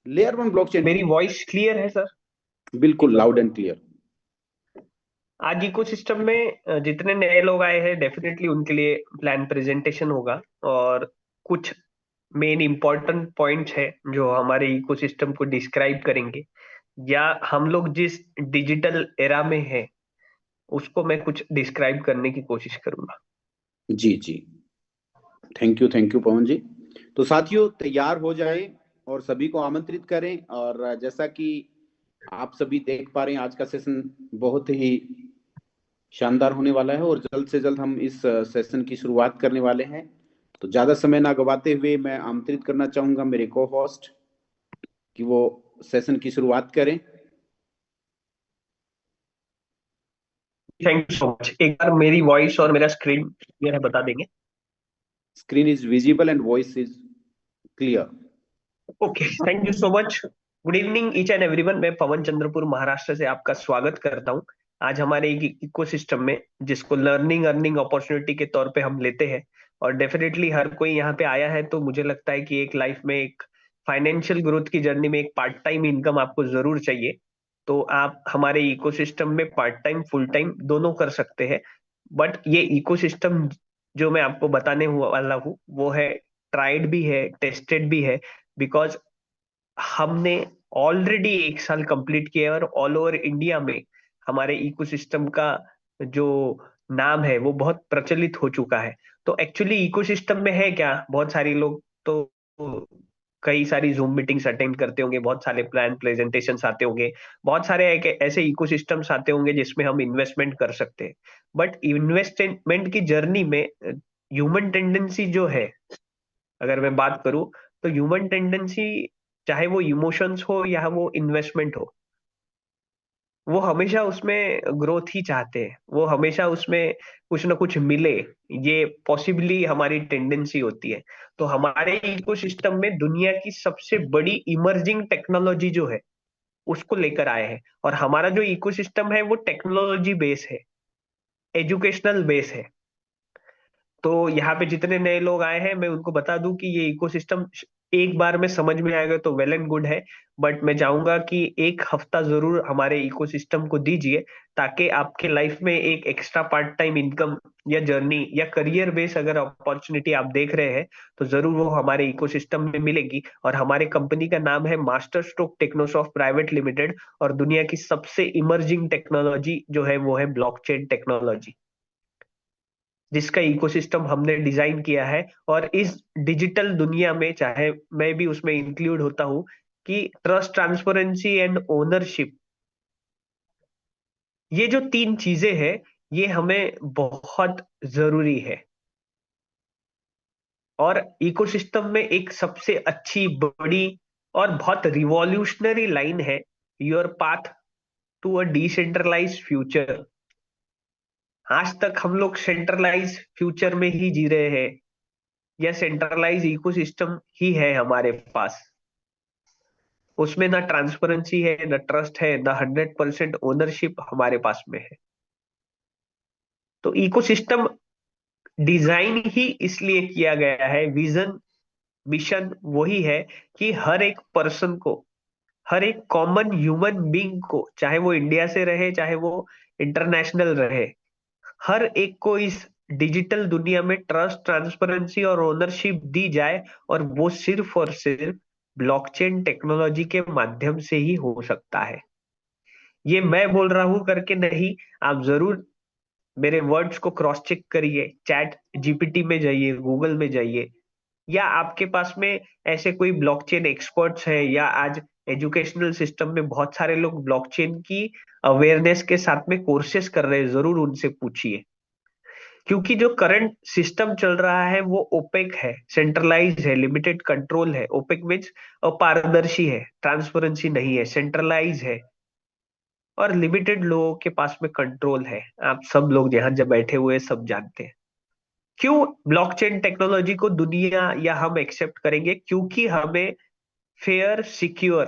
Layer one blockchain. मेरी voice clear है sir? बिल्कुल लाउड एंड क्लियर। आज इकोसिस्टम में जितने नए लोग आए हैं डेफिनेटली उनके लिए प्लान प्रेजेंटेशन होगा। और कुछ मेन इंपॉर्टेंट पॉइंट्स है जो हमारे इकोसिस्टम को डिस्क्राइब करेंगे, या हम लोग जिस डिजिटल एरा में है उसको मैं कुछ डिस्क्राइब करने की कोशिश करूंगा। जी जी। थैंक यू पवन जी। तो साथियों तैयार हो जाएं और सभी को आमंत्रित करें। और जैसा कि आप सभी देख पा रहे हैं, आज का सेशन बहुत ही शानदार होने वाला है और जल्द से जल्द हम इस सेशन की शुरुआत करने वाले हैं। तो ज़्यादा समय ना गवाते हुए मैं आमंत्रित करना चाहूंगा मेरे को होस्ट कि वो सेशन की शुरुआत करें। Thank you so much. एक बार मेरी वॉइस और मेरा स्क्रीन क्लियर है बता देंगे? Screen is visible and voice is clear. Okay, thank you so much. Good evening each and everyone. मैं पवन चंद्रपुर महाराष्ट्र से आपका स्वागत करता हूं आज हमारे एक इकोसिस्टम में, जिसको लर्निंग अर्निंग अपॉर्चुनिटी के तौर पे हम लेते हैं। और डेफिनेटली हर कोई यहाँ पे आया है तो मुझे लगता है कि एक लाइफ में एक फाइनेंशियल ग्रोथ की जर्नी में एक पार्ट टाइम इनकम आपको जरूर चाहिए। तो आप हमारे इकोसिस्टम में पार्ट टाइम फुल टाइम दोनों कर सकते हैं। बट ये इकोसिस्टम जो मैं आपको बताने वाला हूँ वो है ट्राइड भी है, टेस्टेड भी है। बिकॉज हमने ऑलरेडी 1 साल कंप्लीट किया है और ऑल ओवर इंडिया में हमारे इकोसिस्टम का जो नाम है वो बहुत प्रचलित हो चुका है। तो एक्चुअली इकोसिस्टम में है क्या, बहुत सारे लोग तो कई सारी जूम मीटिंग्स अटेंड करते होंगे, बहुत सारे प्लान प्रेजेंटेशंस आते होंगे, बहुत सारे ऐसे इकोसिस्टम्स आते होंगे जिसमें हम इन्वेस्टमेंट कर सकते हैं। बट इन्वेस्टमेंट की जर्नी में ह्यूमन टेंडेंसी जो है, अगर मैं बात करूं तो ह्यूमन टेंडेंसी, चाहे वो इमोशंस हो या वो इन्वेस्टमेंट हो, वो हमेशा उसमें ग्रोथ ही चाहते हैं, वो हमेशा उसमें कुछ ना कुछ मिले। ये पॉसिबली हमारी टेंडेंसी होती है। तो हमारे इकोसिस्टम में दुनिया की सबसे बड़ी इमर्जिंग टेक्नोलॉजी जो है उसको लेकर आए हैं। और हमारा जो इकोसिस्टम है वो टेक्नोलॉजी बेस है, एजुकेशनल बेस है। तो यहाँ पे जितने नए लोग आए हैं मैं उनको बता दूं कि ये इकोसिस्टम एक बार में समझ में आएगा तो वेल एंड गुड है। बट मैं चाहूंगा कि 1 हफ्ता जरूर हमारे इकोसिस्टम को दीजिए, ताकि आपके लाइफ में एक एक्स्ट्रा पार्ट टाइम इनकम या जर्नी या करियर बेस अगर अपॉर्चुनिटी आप देख रहे हैं तो जरूर वो हमारे इकोसिस्टम में मिलेगी। और हमारे कंपनी का नाम है मास्टर स्ट्रोक टेक्नोसॉफ्ट प्राइवेट लिमिटेड। और दुनिया की सबसे इमर्जिंग टेक्नोलॉजी जो है वो है ब्लॉकचेन टेक्नोलॉजी, जिसका इकोसिस्टम हमने डिजाइन किया है। और इस डिजिटल दुनिया में चाहे मैं भी उसमें इंक्लूड होता हूं कि ट्रस्ट, ट्रांसपेरेंसी एंड ओनरशिप, ये जो 3 चीजें हैं ये हमें बहुत जरूरी है। और इकोसिस्टम में एक सबसे अच्छी बड़ी और बहुत रिवॉल्यूशनरी लाइन है, your path to a decentralise future. आज तक हम लोग सेंट्रलाइज फ्यूचर में ही जी रहे हैं, या सेंट्रलाइज इकोसिस्टम ही है हमारे पास। उसमें ना ट्रांसपेरेंसी है, ना ट्रस्ट है, ना 100% ओनरशिप हमारे पास में है। तो इकोसिस्टम डिजाइन ही इसलिए किया गया है, विजन मिशन वही है कि हर एक पर्सन को, हर एक कॉमन ह्यूमन बीइंग को, चाहे वो इंडिया से रहे चाहे वो इंटरनेशनल रहे, हर एक को इस डिजिटल दुनिया में ट्रस्ट, ट्रांसपेरेंसी और ओनरशिप दी जाए। और वो सिर्फ और सिर्फ ब्लॉकचेन टेक्नोलॉजी के माध्यम से ही हो सकता है। ये मैं बोल रहा हूं करके नहीं, आप जरूर मेरे वर्ड्स को क्रॉस चेक करिए, चैट जीपीटी में जाइए, गूगल में जाइए, या आपके पास में ऐसे कोई ब्लॉकचेन एक्सपर्ट्स है, या आज एजुकेशनल सिस्टम में बहुत सारे लोग ब्लॉकचेन की अवेयरनेस के साथ में कोर्सेज कर रहे हैं, जरूर उनसे पूछिए। क्योंकि जो करंट सिस्टम चल रहा है वो ओपेक है, सेंट्रलाइज है, लिमिटेड कंट्रोल है। ओपेक मीन्स अपारदर्शी है, ट्रांसपेरेंसी नहीं है, सेंट्रलाइज है और लिमिटेड लोगों के पास में कंट्रोल है। आप सब लोग यहाँ जब बैठे हुए हैं, सब जानते हैं क्यों ब्लॉकचेन टेक्नोलॉजी को दुनिया या हम एक्सेप्ट करेंगे। क्योंकि हमें fair, secure,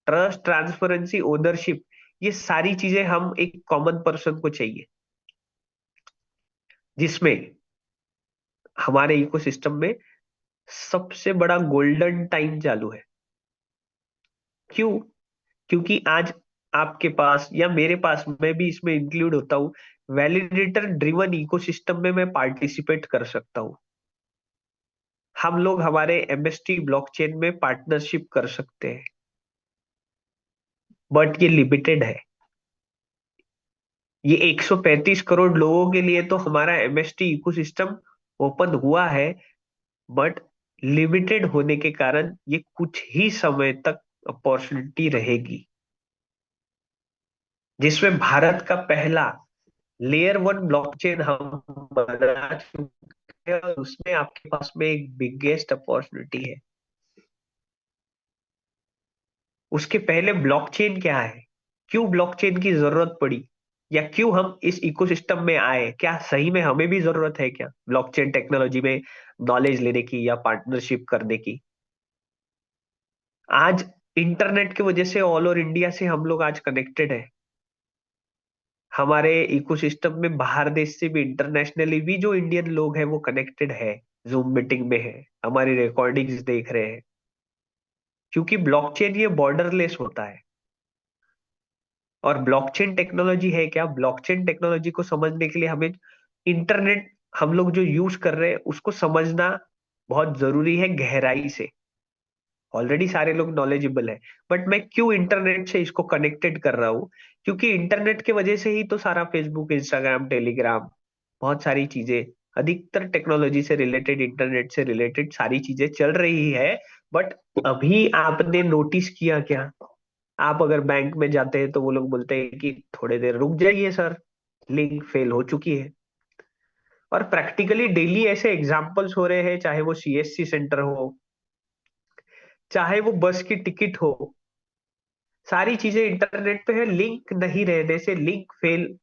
trust, transparency, ownership, ये सारी चीजें हम एक कॉमन पर्सन को चाहिए, जिसमें हमारे इकोसिस्टम में सबसे बड़ा गोल्डन टाइम चालू है। क्यों? क्योंकि आज आपके पास या मेरे पास, मैं भी इसमें इंक्लूड होता हूँ, वैलिडेटर ड्रिवन इकोसिस्टम में मैं पार्टिसिपेट कर सकता हूँ। हम लोग हमारे एमएसटी ब्लॉकचेन में पार्टनरशिप कर सकते हैं, बट ये लिमिटेड है। ये 135 करोड़ लोगों के लिए तो हमारा एमएसटी इकोसिस्टम ओपन हुआ है, बट लिमिटेड होने के कारण ये कुछ ही समय तक अपॉर्चुनिटी रहेगी, जिसमें भारत का पहला लेयर वन ब्लॉकचेन हम बना चुके हैं, और उसमें आपके पास में एक बिगेस्ट अपॉर्चुनिटी है। उसके पहले ब्लॉकचेन क्या है, क्यों ब्लॉकचेन की जरूरत पड़ी, या क्यों हम इस इकोसिस्टम में आए, क्या सही में हमें भी जरूरत है क्या ब्लॉकचेन टेक्नोलॉजी में नॉलेज लेने की या पार्टनरशिप करने की। आज इंटरनेट की वजह से ऑल ओवर इंडिया से हम लोग आज कनेक्टेड है। हमारे इकोसिस्टम में बाहर देश से भी, इंटरनेशनली भी जो इंडियन लोग हैं वो कनेक्टेड है, जूम मीटिंग में है, हमारी रिकॉर्डिंग्स देख रहे हैं, क्योंकि ब्लॉकचेन ये बॉर्डरलेस होता है। और ब्लॉकचेन टेक्नोलॉजी है क्या, ब्लॉकचेन टेक्नोलॉजी को समझने के लिए हमें इंटरनेट, हम लोग जो यूज कर रहे हैं उसको समझना बहुत जरूरी है गहराई से। ऑलरेडी सारे लोग नॉलेजेबल है, बट मैं क्यों इंटरनेट से इसको कनेक्टेड कर रहा हूँ, क्योंकि इंटरनेट की वजह से ही तो सारा फेसबुक, इंस्टाग्राम, टेलीग्राम, बहुत सारी चीजें, अधिकतर टेक्नोलॉजी से रिलेटेड, इंटरनेट से रिलेटेड सारी चीजें चल रही है। बट अभी आपने नोटिस किया क्या, आप अगर बैंक में जाते हैं तो वो लोग बोलते हैं कि थोड़ी देर रुक जाइए सर, लिंक फेल हो चुकी है। और प्रैक्टिकली डेली ऐसे एग्जांपल्स हो रहे हैं, चाहे वो सीएससी सेंटर हो, चाहे वो बस की टिकट हो, सारी चीजें इंटरनेट पे है, लिंक नहीं रहने से, लिंक फेल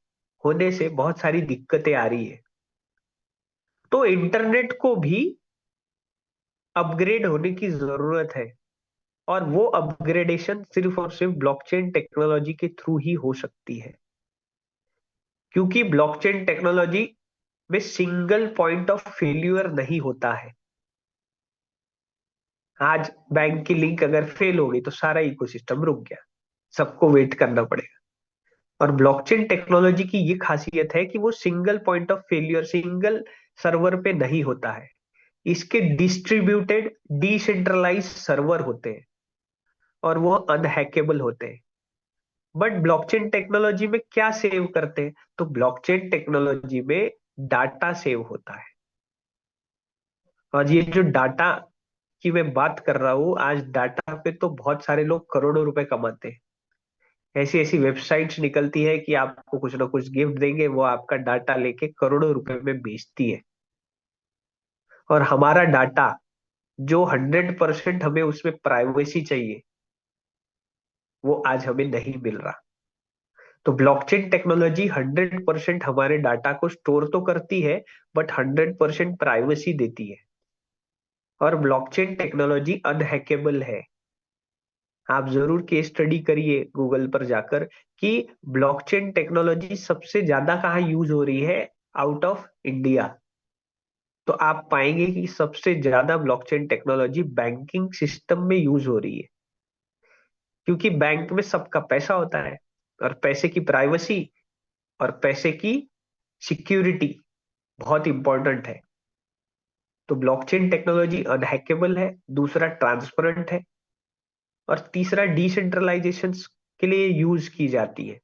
होने से बहुत सारी दिक्कतें आ रही है। तो इंटरनेट को भी अपग्रेड होने की जरूरत है, और वो अपग्रेडेशन सिर्फ और सिर्फ ब्लॉकचेन टेक्नोलॉजी के थ्रू ही हो सकती है, क्योंकि ब्लॉकचेन टेक्नोलॉजी में सिंगल पॉइंट ऑफ फेल्यूर नहीं होता है। आज बैंक की लिंक अगर फेल हो गई तो सारा इकोसिस्टम रुक गया, सबको वेट करना पड़ेगा। और ब्लॉकचेन टेक्नोलॉजी की ये खासियत है कि वो single point of failure, single server पे नहीं होता है। इसके डिस्ट्रीब्यूटेड डिसेंट्रलाइज सर्वर होते हैं, और वो अनहैकेबल होते हैं। बट ब्लॉकचेन टेक्नोलॉजी में क्या सेव करते हैं, तो ब्लॉकचेन टेक्नोलॉजी में डाटा सेव होता है। और ये जो डाटा की मैं बात कर रहा हूँ, आज डाटा पे तो बहुत सारे लोग करोड़ों रुपए कमाते हैं। ऐसी ऐसी वेबसाइट्स निकलती है कि आपको कुछ ना कुछ गिफ्ट देंगे, वो आपका डाटा लेके करोड़ों रुपए में बेचती है। और हमारा डाटा जो 100% हमें उसमें प्राइवेसी चाहिए, वो आज हमें नहीं मिल रहा। तो ब्लॉकचेन टेक्नोलॉजी 100% हमारे डाटा को स्टोर तो करती है, बट 100% प्राइवेसी देती है। और ब्लॉकचेन टेक्नोलॉजी अनहैकेबल है। आप जरूर केस स्टडी करिए गूगल पर जाकर कि ब्लॉकचेन टेक्नोलॉजी सबसे ज्यादा कहाँ यूज हो रही है, आउट ऑफ इंडिया। तो आप पाएंगे कि सबसे ज्यादा ब्लॉकचेन टेक्नोलॉजी बैंकिंग सिस्टम में यूज हो रही है, क्योंकि बैंक में सबका पैसा होता है, और पैसे की प्राइवेसी और पैसे की सिक्योरिटी बहुत इंपॉर्टेंट है। तो ब्लॉकचेन टेक्नोलॉजी अनहैकेबल है, दूसरा ट्रांसपेरेंट है, और तीसरा डिसेंट्रलाइजेशन के लिए यूज की जाती है।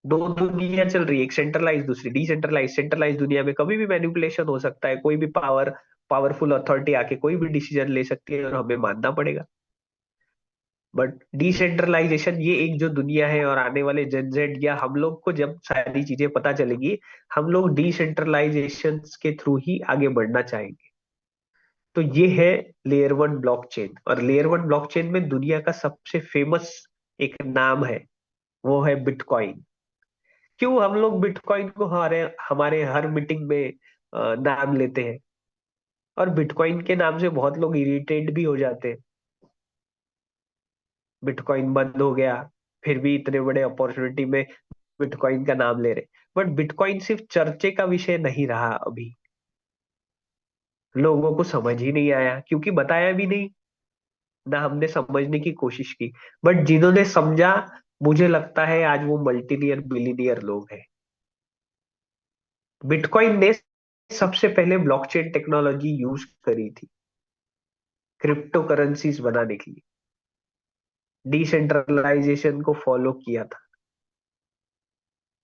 दो दुनिया चल रही है, एक सेंट्रलाइज, दूसरी डिसेंट्रलाइज। सेंट्रलाइज दुनिया में कभी भी मैनिपुलेशन हो सकता है, कोई भी पावरफुल अथॉरिटी आके कोई भी डिसीजन ले सकती है और हमें मानना पड़ेगा। बट डिसेंट्रलाइजेशन ये एक जो दुनिया है, और आने वाले जनजेड या हम लोग को जब सारी चीजें पता चलेगी, हम लोग डिसेंट्रलाइजेशन के थ्रू ही आगे बढ़ना चाहेंगे। तो ये है लेयर वन ब्लॉकचेन। और लेयर वन ब्लॉकचेन में दुनिया का सबसे फेमस एक नाम है, वो है बिटकॉइन। क्यों हम लोग बिटकॉइन को हमारे हमारे हर मीटिंग में नाम लेते हैं, और बिटकॉइन के नाम से बहुत लोग इरिटेट भी हो जाते हैं। बिटकॉइन बंद हो गया, फिर भी इतने बड़े अपॉर्चुनिटी में बिटकॉइन का नाम ले रहे। बट बिटकॉइन सिर्फ चर्चे का विषय नहीं रहा अभी, लोगों को समझ ही नहीं आया, क्योंकि बताया भी नहीं। ना हमने समझने की कोशिश की। बट जिन्होंने समझा, मुझे लगता है आज वो मल्टीनियर बिलीनियर लोग हैं। बिटकॉइन ने सबसे पहले ब्लॉकचेन टेक्नोलॉजी यूज करी थी क्रिप्टो करेंसीज बनाने के लिए, डिसेंट्रलाइजेशन को फॉलो किया था।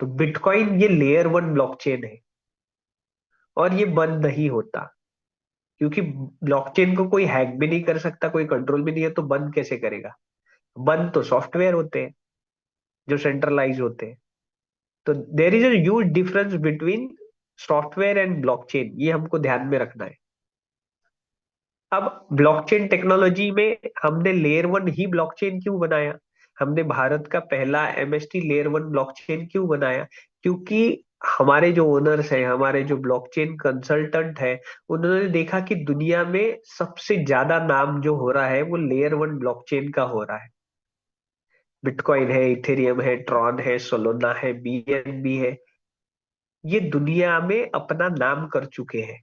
तो बिटकॉइन ये लेयर वन ब्लॉकचेन है और ये बंद नहीं होता, क्योंकि ब्लॉकचेन को कोई हैक भी नहीं कर सकता, कोई कंट्रोल भी नहीं है, तो बंद कैसे करेगा? बंद तो सॉफ्टवेयर होते हैं जो सेंट्रलाइज होते हैं। तो there is a huge difference between software and blockchain, ये हमको ध्यान में रखना है। अब ब्लॉकचेन टेक्नोलॉजी में हमने लेयर वन ही ब्लॉकचेन क्यों बनाया? हमने भारत का पहला एमएसटी लेयर वन ब्लॉकचेन क्यों बनाया? क्योंकि हमारे जो ओनर्स हैं, हमारे जो ब्लॉकचेन कंसल्टेंट है, उन्होंने देखा कि दुनिया में सबसे ज्यादा नाम जो हो रहा है वो लेयर वन ब्लॉकचेन का हो रहा है। बिटकॉइन है, इथेरियम है, ट्रॉन है, सोलोना है, बीएनबी है, ये दुनिया में अपना नाम कर चुके हैं।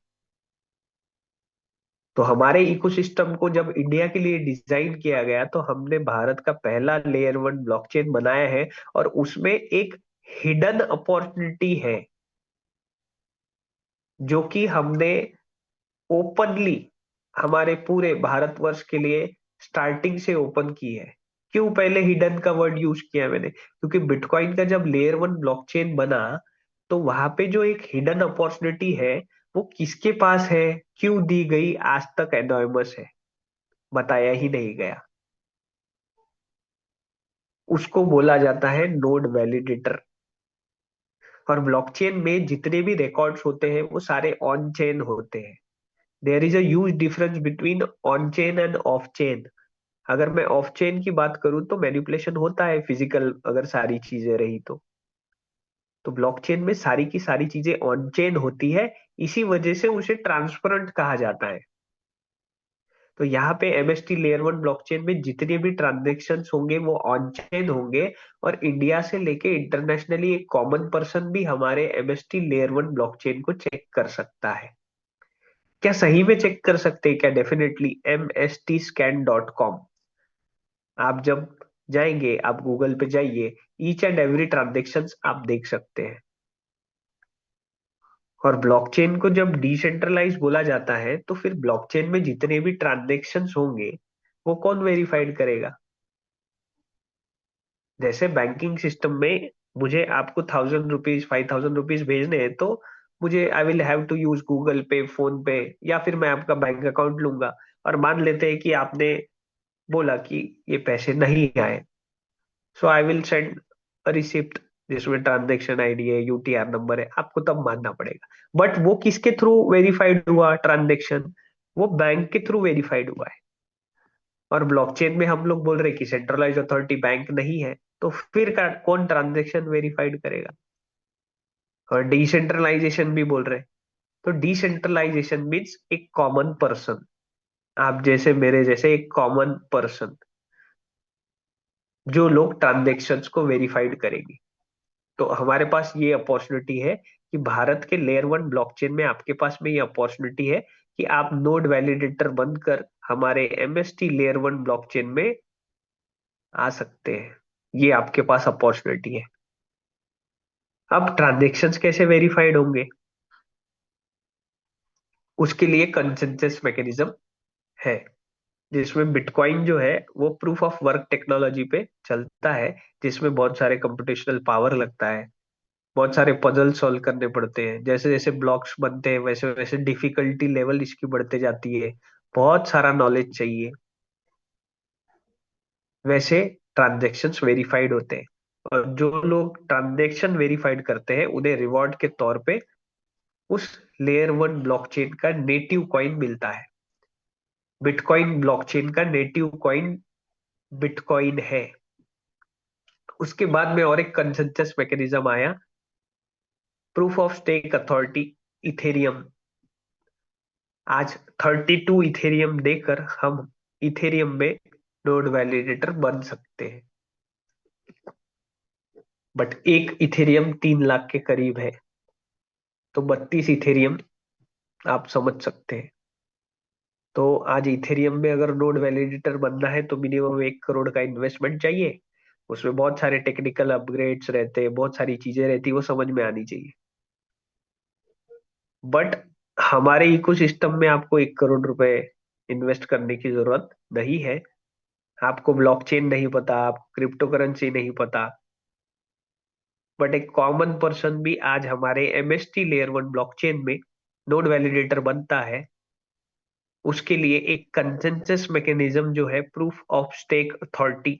तो हमारे इकोसिस्टम को जब इंडिया के लिए डिजाइन किया गया, तो हमने भारत का पहला लेयर वन ब्लॉकचेन बनाया है। और उसमें एक हिडन अपॉर्चुनिटी है जो कि हमने ओपनली हमारे पूरे भारतवर्ष के लिए स्टार्टिंग से ओपन की है। क्यों पहले हिडन का वर्ड यूज किया मैंने? क्योंकि बिटकॉइन का जब लेयर वन ब्लॉकचेन बना, तो वहां पे जो एक हिडन अपॉर्चुनिटी है वो किसके पास है, क्यों दी गई, आज तक एनॉयमस है, बताया ही नहीं गया। उसको बोला जाता है नोड वैलिडेटर। और ब्लॉकचेन में जितने भी रिकॉर्ड्स होते हैं वो सारे ऑन चेन होते हैं। There is a huge difference between on chain and off chain. अगर मैं ऑफ चेन की बात करूं तो मैनिपुलेशन होता है फिजिकल, अगर सारी चीजें रही तो ब्लॉकचेन में सारी की सारी चीजें ऑन चेन होती है। इसी वजह से उसे ट्रांसपेरेंट कहा जाता है। तो यहाँ पे एमएसटी लेयर वन ब्लॉकचेन में जितने भी ट्रांजेक्शन होंगे वो ऑन चेन होंगे। और इंडिया से लेके इंटरनेशनली एक कॉमन पर्सन भी हमारे एमएसटी लेयर वन ब्लॉकचेन को चेक कर सकता है। क्या सही में चेक कर सकते हैं? क्या? डेफिनेटली। mstscan.com, आप जब जाएंगे, आप गूगल पे जाइए, ईच एंड एवरी ट्रांजेक्शन आप देख सकते हैं। और ब्लॉकचेन को जब डिसेंट्रलाइज बोला जाता है, तो फिर ब्लॉकचेन में जितने भी ट्रांजेक्शन होंगे वो कौन वेरीफाइड करेगा? जैसे बैंकिंग सिस्टम में मुझे आपको 1,000 रुपीज, 5,000 रुपीज भेजने हैं, तो मुझे I will have to use Google Pay, PhonePe, या फिर मैं आपका बैंक अकाउंट लूंगा। और मान लेते हैं कि आपने बोला कि ये पैसे नहीं आए, so I will send a receipt जिसमें ट्रांजेक्शन आईडी है, यूटीआर नंबर है, आपको तब मानना पड़ेगा। बट वो किसके थ्रू वेरीफाइड हुआ ट्रांजेक्शन? वो बैंक के थ्रू वेरीफाइड हुआ है। और ब्लॉकचेन में हम लोग बोल रहे हैं कि सेंट्रलाइज अथॉरिटी बैंक नहीं है, तो फिर कौन ट्रांजेक्शन वेरीफाइड करेगा? और डिसेंट्रलाइजेशन भी बोल रहे हैं। तो डिसेंट्रलाइजेशन मीन्स एक कॉमन पर्सन, आप जैसे मेरे जैसे एक कॉमन पर्सन, जो लोग ट्रांजेक्शन्स को वेरीफाइड करेंगे। तो हमारे पास ये अपॉर्चुनिटी है कि भारत के लेयर वन ब्लॉकचेन में आपके पास में ये अपॉर्चुनिटी है कि आप नोड वैलिडेटर बनकर हमारे एमएसटी लेयर वन ब्लॉकचेन में आ सकते हैं। ये आपके पास अपॉर्चुनिटी है। अब ट्रांजेक्शन्स कैसे वेरीफाइड होंगे? उसके लिए कंसेंसस मैकेनिज्म है, जिसमें बिटकॉइन जो है वो प्रूफ ऑफ वर्क टेक्नोलॉजी पे चलता है, जिसमें बहुत सारे कंप्यूटेशनल पावर लगता है, बहुत सारे पजल सॉल्व करने पड़ते हैं। जैसे जैसे ब्लॉक्स बनते हैं वैसे वैसे डिफिकल्टी लेवल इसकी बढ़ते जाती है, बहुत सारा नॉलेज चाहिए। वैसे ट्रांजेक्शन्स वेरीफाइड होते हैं। और जो लोग ट्रांजेक्शन वेरीफाइड करते हैं उन्हें रिवॉर्ड के तौर पे उस लेयर वन ब्लॉकचेन का नेटिव कॉइन मिलता है। बिटकॉइन ब्लॉकचेन का नेटिव कॉइन बिटकॉइन है। उसके बाद में और एक कंसेंसस मैकेनिज्म आया, proof of stake authority, Ethereum. आज 32 इथेरियम देकर हम इथेरियम में नोड वैलिडेटर बन सकते हैं। बट एक इथेरियम 3 लाख के करीब है, तो 32 इथेरियम आप समझ सकते हैं। तो आज इथेरियम में अगर नोड वैलिडेटर बनना है तो मिनिमम 1 करोड़ का इन्वेस्टमेंट चाहिए। उसमें बहुत सारे टेक्निकल अपग्रेड्स रहते हैं, बहुत सारी चीजें रहती है, वो समझ में आनी चाहिए। बट हमारे इकोसिस्टम में आपको 1 करोड़ रुपए इन्वेस्ट करने की जरूरत नहीं है। आपको ब्लॉकचेन नहीं पता, आपको क्रिप्टो करेंसी नहीं पता, बट एक कॉमन पर्सन भी आज हमारे एमएसटी लेयर 1 ब्लॉकचेन में नोड वैलिडेटर बनता है। उसके लिए एक कंसेंसस मैकेनिज्म जो है प्रूफ ऑफ स्टेक अथॉरिटी,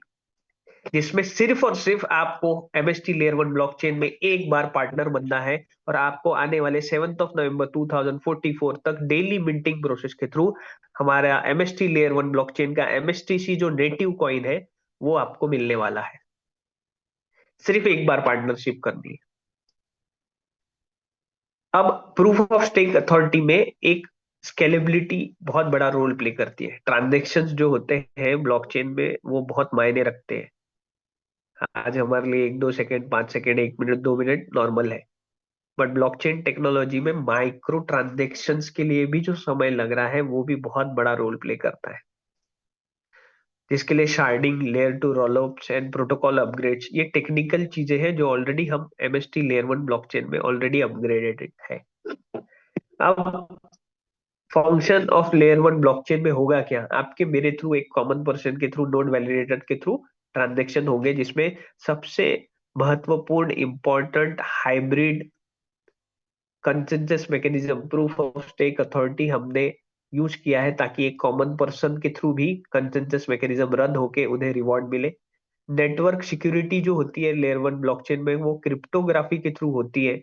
जिसमें सिर्फ और सिर्फ आपको एमएसटी लेयर 1 ब्लॉकचेन में एक बार पार्टनर बनना है, और आपको आने वाले 7 नवंबर 2044 तक डेली मिंटिंग प्रोसेस के थ्रू हमारा एमएसटी लेयर 1 ब्लॉकचेन का एमएसटीसी जो नेटिव कॉइन है वो आपको मिलने वाला है। सिर्फ एक बार पार्टनरशिप करनी है। अब प्रूफ ऑफ स्टेक अथॉरिटी में एक स्केलेबिलिटी बहुत बड़ा रोल प्ले करती है। ट्रांजेक्शन्स जो होते हैं ब्लॉकचेन में वो बहुत मायने रखते हैं। आज हमारे लिए 1-2 second, 5 second, 1 minute, 2 minute normal है, बट ब्लॉकचेन टेक्नोलॉजी में माइक्रो ट्रांजेक्शन्स के लिए भी जो समय लग रहा है वो भी बहुत बड़ा रोल प्ले करता है, जिसके लिए sharding, layer 2 rollups and protocol upgrades, ये टेक्निकल चीजें हैं जो ऑलरेडी हम एमएसटी लेयर 1 ब्लॉकचेन में ऑलरेडी अपग्रेडेड है। अब फंक्शन ऑफ लेयर 1 ब्लॉकचेन में होगा क्या? आपके मेरे थ्रू, एक कॉमन पर्सन के थ्रू, नोड वैलिडेटर के थ्रू ट्रांजेक्शन होंगे, जिसमें सबसे महत्वपूर्ण important hybrid consensus mechanism proof of stake authority हमने यूज किया है, ताकि एक कॉमन पर्सन के थ्रू भी कंसेंसस मैकेनिज्म रन होके उन्हें रिवॉर्ड मिले। नेटवर्क सिक्योरिटी जो होती है लेयर 1 ब्लॉकचेन में वो क्रिप्टोग्राफी के थ्रू होती है।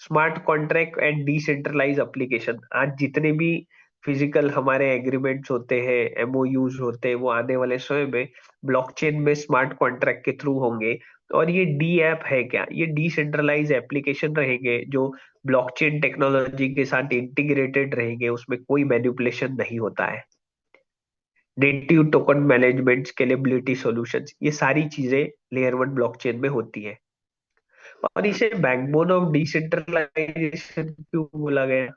Smart contract and decentralise application, आज जितने भी फिजिकल हमारे एग्रीमेंट्स होते हैं, एमओयूज होते हैं, वो आने वाले समय में ब्लॉकचेन में स्मार्ट कॉन्ट्रैक्ट के थ्रू होंगे। और ये डी ऐप है क्या? ये डिसेंट्रलाइज एप्लीकेशन रहेंगे जो ब्लॉकचेन टेक्नोलॉजी के साथ इंटीग्रेटेड रहेंगे, उसमें कोई मैनिपुलेशन नहीं होता है। Native token management, scalability solutions, ये सारी चीजें लेयर 1 ब्लॉकचेन में होती है। और इसे बैकबोन ऑफ डिसेंट्रलाइजेशन क्यों बोला गया?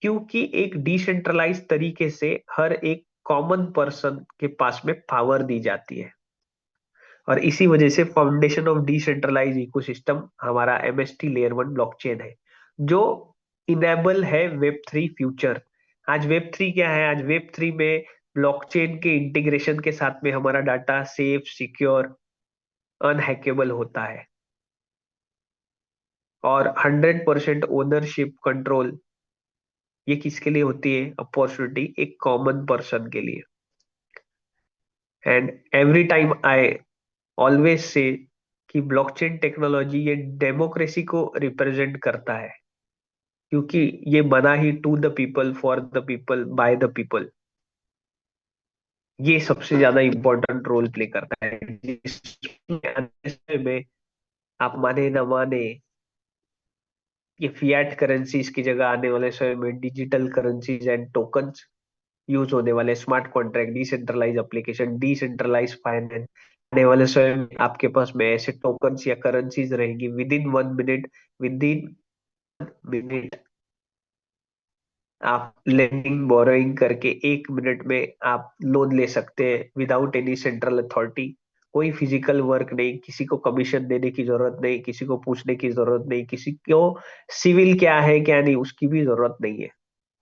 क्योंकि एक डिसेंट्रलाइज तरीके से हर एक कॉमन पर्सन के पास में पावर दी जाती है, और इसी वजह से फाउंडेशन ऑफ डिसेंट्रलाइज इकोसिस्टम हमारा एमएसटी लेयर 1 ब्लॉकचेन है, जो इनेबल है वेब 3 फ्यूचर। आज वेब 3 क्या है? आज वेब 3 में ब्लॉकचेन के इंटीग्रेशन के साथ में हमारा डाटा सेफ, सिक्योर, अनहैकेबल होता है, और 100% ओनरशिप कंट्रोल, ये किसके लिए होती है अपॉर्चुनिटी? एक कॉमन पर्सन के लिए। And every time I always say कि ब्लॉकचेन टेक्नोलॉजी ये डेमोक्रेसी को रिप्रेजेंट करता है, क्योंकि ये बना ही to the people, for the people, by the people. ये सबसे ज्यादा इंपॉर्टेंट रोल प्ले करता है, जिसमें आप माने न माने, ये फिएट करेंसीज की जगह आने वाले समय में digital currencies and tokens use होने वाले, smart contract, decentralise application, decentralise finance. आने वाले समय में आपके पास में ऐसे टोकन्स या करेंसीज रहेंगी, विद इन 1 मिनट आप लेंडिंग बोरोइंग करके 1 मिनट में आप लोन ले सकते हैं विदाउट एनी सेंट्रल अथॉरिटी। कोई फिजिकल वर्क नहीं, किसी को कमीशन देने की जरूरत नहीं, किसी को पूछने की जरूरत नहीं, किसी को सिविल क्या है क्या नहीं उसकी भी जरूरत नहीं है।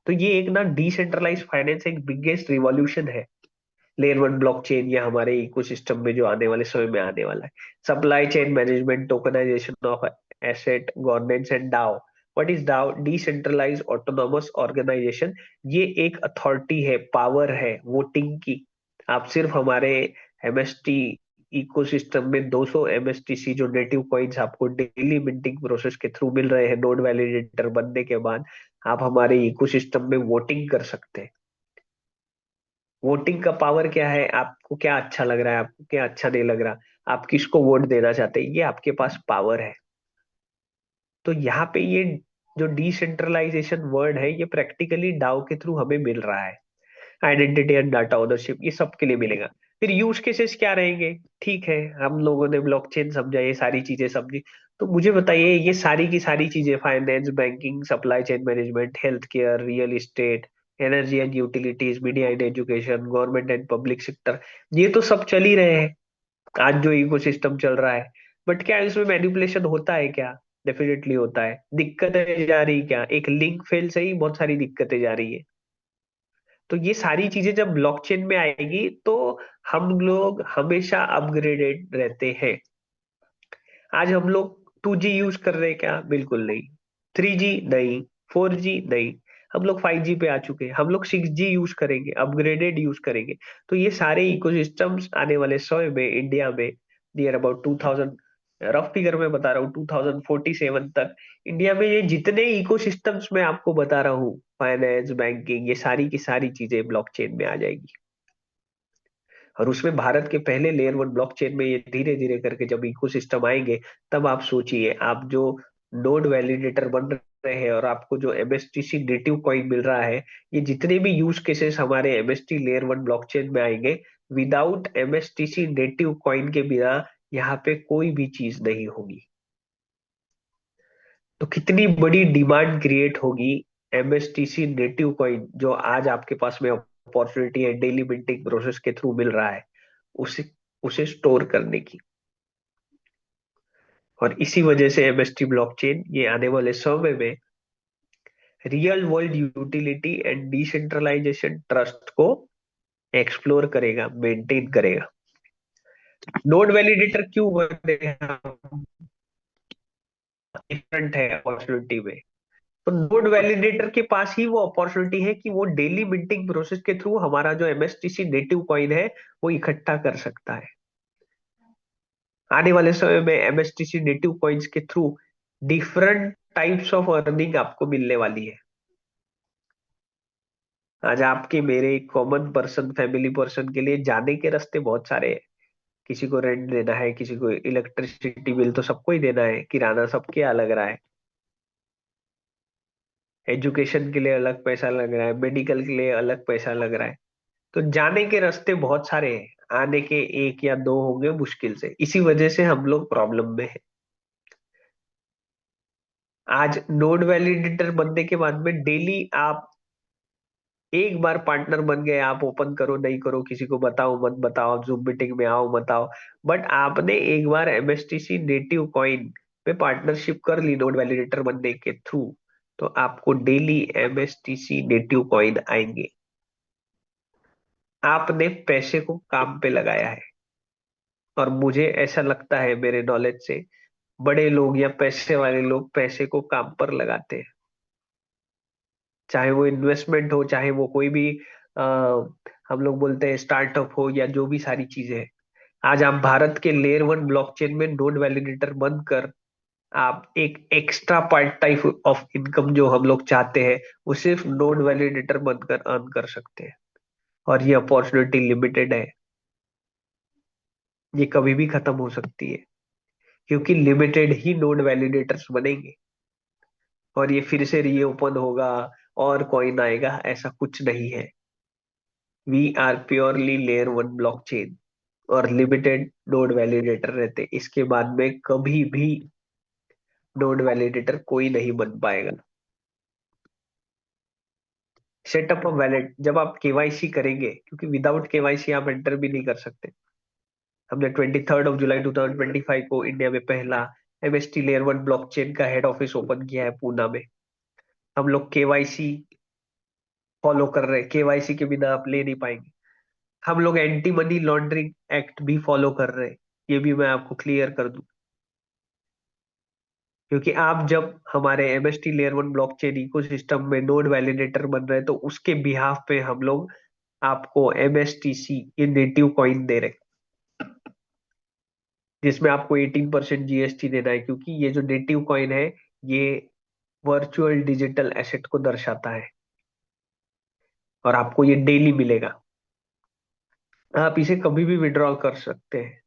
तो ये एक ना डिसेंट्रलाइज फाइनेंस एक बिगेस्ट रिवॉल्यूशन है लेयर 1 ब्लॉकचेन या हमारे इकोसिस्टम में जो आने वाले समय में आने वाला है। Supply chain management, tokenisation of asset, governance and DAO. What is DAO? Decentralise autonomous organisation. ये एक अथॉरिटी है, पावर है वोटिंग की। आप सिर्फ हमारे एमएसटी इकोसिस्टम में 200 एमएसटीसी जो नेटिव कॉइन्स आपको डेली मिंटिंग प्रोसेस के थ्रू मिल रहे हैं नोड वैलिडेटर बनने के बाद, आप हमारे इकोसिस्टम में वोटिंग कर सकते हैं। वोटिंग का पावर क्या है? आपको क्या अच्छा लग रहा है, आपको क्या अच्छा नहीं लग रहा, आप किसको वोट देना चाहते हैं, ये आपके पास पावर है। तो यहाँ पे ये जो डिसेंट्रलाइजेशन वर्ड है ये प्रैक्टिकली डाओ के थ्रू हमें मिल रहा है। आइडेंटिटी एंड डाटा ओनरशिप ये सबके लिए मिलेगा। फिर यूज केसेस क्या रहेंगे? ठीक है, हम लोगों ने ब्लॉकचेन समझा, ये सारी चीजें समझी, तो मुझे बताइए ये सारी की सारी चीजें, finance, banking, supply chain management, health care, real estate, energy and utilities, media and education, government and public sector, ये तो सब चल ही रहे हैं आज जो इकोसिस्टम चल रहा है। बट क्या इसमें मैनिपुलेशन होता है क्या? डेफिनेटली होता है। दिक्कतें जा रही क्या? एक लिंक फेल से ही बहुत सारी दिक्कतें जा रही है। तो ये सारी चीजें जब ब्लॉकचेन में आएगी तो हम लोग हमेशा अपग्रेडेड रहते हैं। आज हम लोग 2G यूज कर रहे हैं क्या? बिल्कुल नहीं। 3G नहीं। 4G नहीं। हम लोग 5G पे आ चुके हैं। हम लोग 6G यूज करेंगे, अपग्रेडेड यूज करेंगे। तो ये सारे इकोसिस्टम्स आने वाले समय में इंडिया में नियर अबाउट 2000, रफ फिगर में बता रहा हूँ, 2047 तक इंडिया में ये जितने इकोसिस्टम्स मैं आपको बता रहा हूँ, फाइनेंस, बैंकिंग, ये सारी की सारी चीजें ब्लॉकचेन में आ जाएगी। और उसमें भारत के पहले लेयर 1 ब्लॉकचेन में ये धीरे धीरे करके जब इकोसिस्टम आएंगे, तब आप सोचिए, आप जो नोड वैलिडेटर बन रहे हैं और आपको जो एमएसटीसी नेटिव कॉइन मिल रहा है, ये जितने भी यूज केसेस हमारे एमएसटी लेयर 1 ब्लॉकचेन में आएंगे, विदाउट एमएसटीसी नेटिव कॉइन के बिना यहाँ पे कोई भी चीज नहीं होगी। तो कितनी बड़ी डिमांड क्रिएट होगी एमएसटीसी नेटिव कॉइन जो आज आपके पास में अपॉर्चुनिटी है डेली मिंटिंग प्रोसेस के थ्रू मिल रहा है, उसे उसे स्टोर करने की। और इसी वजह से एमएसटी ब्लॉकचेन ये आने वाले समय में real world utility and decentralisation trust को एक्सप्लोर करेगा, मेंटेन करेगा। नोड वैलिडेटर क्यों बने? डिफरेंट है अपॉर्चुनिटी में। तो नोड वैलिडेटर के पास ही वो अपॉर्चुनिटी है कि वो डेली मिंटिंग प्रोसेस के थ्रू हमारा जो एमएसटीसी नेटिव कॉइन है वो इकट्ठा कर सकता है। आने वाले समय में एमएसटीसी नेटिव कॉइन्स के through different types of earning आपको मिलने वाली है। आज आपके मेरे कॉमन पर्सन, फैमिली पर्सन के लिए जाने के रास्ते बहुत सारे हैं। किसी को रेंट देना है, किसी को इलेक्ट्रिसिटी बिल तो सबको ही देना है, किराना सबके यहाँ लग रहा है, एजुकेशन के लिए अलग पैसा लग रहा है, मेडिकल के लिए अलग पैसा लग रहा है। तो जाने के रास्ते बहुत सारे हैं, आने के एक या दो होंगे मुश्किल से। इसी वजह से हम लोग प्रॉब्लम में है। आज नोड वैलिडेटर बनने के बाद में डेली आप एक बार पार्टनर बन गए, आप ओपन करो नहीं करो, किसी को बताओ मत बताओ, जूम मीटिंग में आओ मत आओ, बट आपने एक बार एमएसटीसी नेटिव कॉइन पे पार्टनरशिप कर ली नोड वैलिडेटर बनने के थ्रू, तो आपको डेली एमएसटीसी नेटिव कॉइन आएंगे। आपने पैसे को काम पे लगाया है। और मुझे ऐसा लगता है मेरे नॉलेज से, बड़े लोग या पैसे वाले लोग पैसे को काम पर लगाते हैं। चाहे वो इन्वेस्टमेंट हो, चाहे वो कोई भी आ, हम लोग बोलते हैं स्टार्टअप हो, या जो भी सारी चीजें हैं। आज आप भारत के लेयर 1 ब्लॉकचेन में नोड वैलिडेटर बनकर आप एक extra part type of income जो हम लोग चाहते हैं, वो सिर्फ नोड वैलिडेटर बनकर अर्न कर सकते हैं। और ये अपॉर्चुनिटी लिमिटेड है, ये कभी भी खत्म हो सकती है, क्योंकि लिमिटेड ही नोड वैलिडेटर्स बनेंगे। और ये फिर से रीओपन होगा और कॉइन आएगा, ऐसा कुछ नहीं है। We are purely layer 1 blockchain और लिमिटेड नोड वैलिडेटर रहते, इसके बाद में कभी भी नोड वैलिडेटर कोई नहीं बन पाएगा। सेटअप ऑफ वैलिड, जब आप केवाईसी करेंगे, क्योंकि विदाउट केवाईसी आप एंटर भी नहीं कर सकते। हमने 23 जुलाई 2025 को इंडिया में पहला एमएसटी लेयर 1 ब्लॉकचेन का हेड ऑफिस ओपन किया है पूना में। हम लोग केवाईसी फॉलो कर रहे हैं, केवाईसी के बिना आप ले नहीं पाएंगे। हम लोग एंटी मनी लॉन्ड्रिंग एक्ट भी फॉलो कर रहे हैं, ये भी मैं आपको क्लियर कर दूं। क्योंकि आप जब हमारे एमएसटी लेयर 1 ब्लॉकचेन इकोसिस्टम में नोड वैलिडेटर बन रहे हैं, तो उसके बिहाफ पे हम लोग आपको एमएसटीसी ये नेटिव कॉइन दे रहे हैं, जिसमें आपको 18% जीएसटी देना है, क्योंकि ये जो नेटिव कॉइन है ये वर्चुअल डिजिटल एसेट को दर्शाता है और आपको ये डेली मिलेगा। आप इसे कभी भी विड्रॉल कर सकते हैं।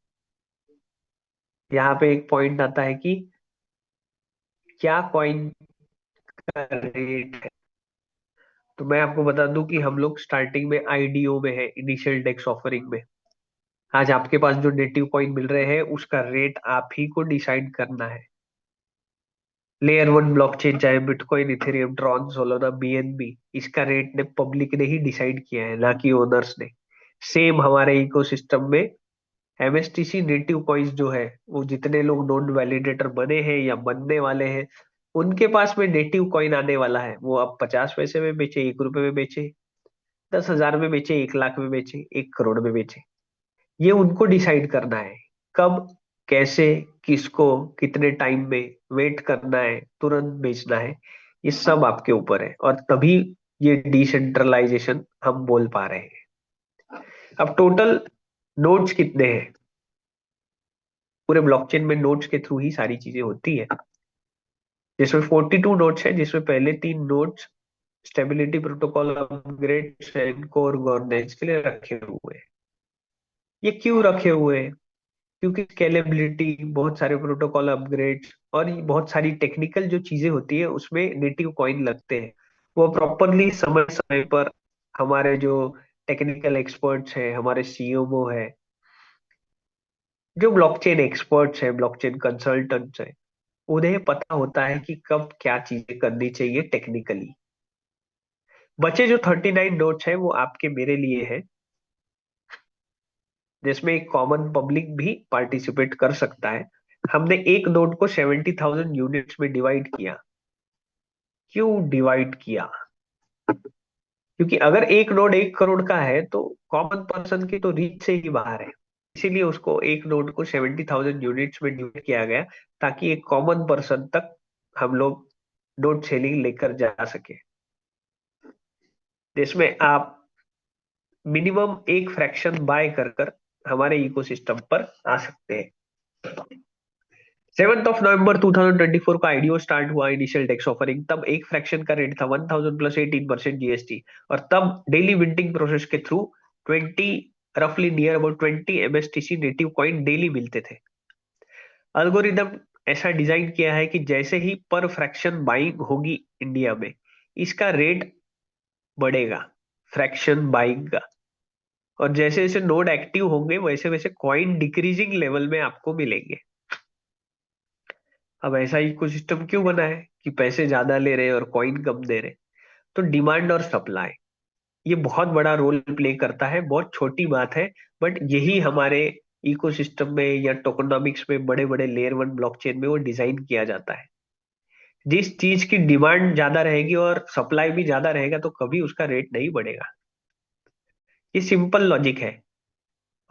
यहाँ पे एक पॉइंट आता है कि क्या कॉइन का रेट है। तो मैं आपको बता दूं कि हम लोग स्टार्टिंग में आईडीओ में है, इनिशियल डेक्स ऑफरिंग में। आज आपके पास जो नेटिव कॉइन मिल रहे हैं उसका रेट आप ही को डिसाइड करना है। लेयर वन ब्लॉकचेन चाहे bitcoin, Ethereum, Tron, Solana, BNB, इसका रेट ने पब्लिक ने ही डिसाइड किया है, ना कि ओनर्स ने। सेम हमारे इकोसिस्टम में एमएसटीसी नेटिव कॉइन्स जो है, वो जितने लोग नोड वैलिडेटर बने हैं या बनने वाले हैं, उनके पास में नेटिव कॉइन आने वाला है। वो अब 50 पैसे में बेचे, 1 रुपए में बेचे, 10,000 में बेचे, 1 लाख में बेचे, 1 करोड़ में बेचे, ये उनको डिसाइड करना है। कब, कैसे, किसको, कितने टाइम में वेट करना है, तुरंत बेचना है, ये सब आपके ऊपर है। और तभी ये डिसेंट्रलाइजेशन हम बोल पा रहे हैं। अब टोटल नोड्स कितने हैं? पूरे ब्लॉकचेन में नोड्स के थ्रू ही सारी चीजें होती है, जिसमें 42 नोड्स है, जिसमें पहले 3 nodes stability protocol upgrade and core governance के लिए रखे हुए हैं। ये क्यों रखे हुए हैं? क्योंकि स्केलेबिलिटी, बहुत सारे प्रोटोकॉल अपग्रेड्स और ये बहुत सारी टेक्निकल जो चीजें होती है उसमें नेटिव कॉइन लगते हैं। वो प्रॉपरली समय समय पर हमारे जो टेक्निकल एक्सपर्ट्स हैं, हमारे सीईओ है, जो ब्लॉकचेन एक्सपर्ट्स हैं, ब्लॉकचेन कंसल्टेंट्स हैं, उन्हें पता होता है कि कब क्या चीजें करनी चाहिए टेक्निकली। बचे जो 39 नोट्स हैं वो आपके मेरे लिए है, जिसमें एक कॉमन पब्लिक भी पार्टिसिपेट कर सकता है। हमने एक नोड को 70,000 यूनिट्स में डिवाइड किया। क्यों डिवाइड किया? क्योंकि अगर एक नोड 1 करोड़ का है तो कॉमन पर्सन की तो रीच से ही बाहर है। इसीलिए उसको एक नोड को 70,000 यूनिट्स में डिवाइड किया गया, ताकि एक कॉमन पर्सन तक हम लोग नोड सेलिंग लेकर जा सके, जिसमें आप मिनिमम एक फ्रैक्शन बाय कर कर हमारे इकोसिस्टम पर आ सकते हैं। 7 नवंबर 2024 का आईडीओ स्टार्ट हुआ, इनिशियल डेक्स ऑफरिंग। तब एक फ्रैक्शन का रेट था 1000 प्लस 18% जीएसटी। और तब डेली मिंटिंग प्रोसेस के थ्रू 20, रफली near about 20 MSTC native coin daily मिलते थे। अल्गोरिदम ऐसा डिजाइन किया है कि जैसे ही पर फ्रैक्शन बाइंग होगी इंडिया में, इसका रेट बढ़ेगा, फ्रैक्शन बाइंग का। और जैसे जैसे नोड एक्टिव होंगे वैसे वैसे कॉइन डिक्रीजिंग लेवल में आपको मिलेंगे। अब ऐसा इकोसिस्टम क्यों बना है कि पैसे ज्यादा ले रहे हैं और कॉइन कम दे रहे हैं? तो डिमांड और सप्लाई, ये बहुत बड़ा रोल प्ले करता है। बहुत छोटी बात है, बट यही हमारे इकोसिस्टम में या टोकनॉमिक्स में, बड़े बड़े लेयर वन ब्लॉकचेन में वो डिजाइन किया जाता है। जिस चीज की डिमांड ज्यादा रहेगी और सप्लाई भी ज्यादा रहेगा तो कभी उसका रेट नहीं बढ़ेगा। ये सिंपल लॉजिक है।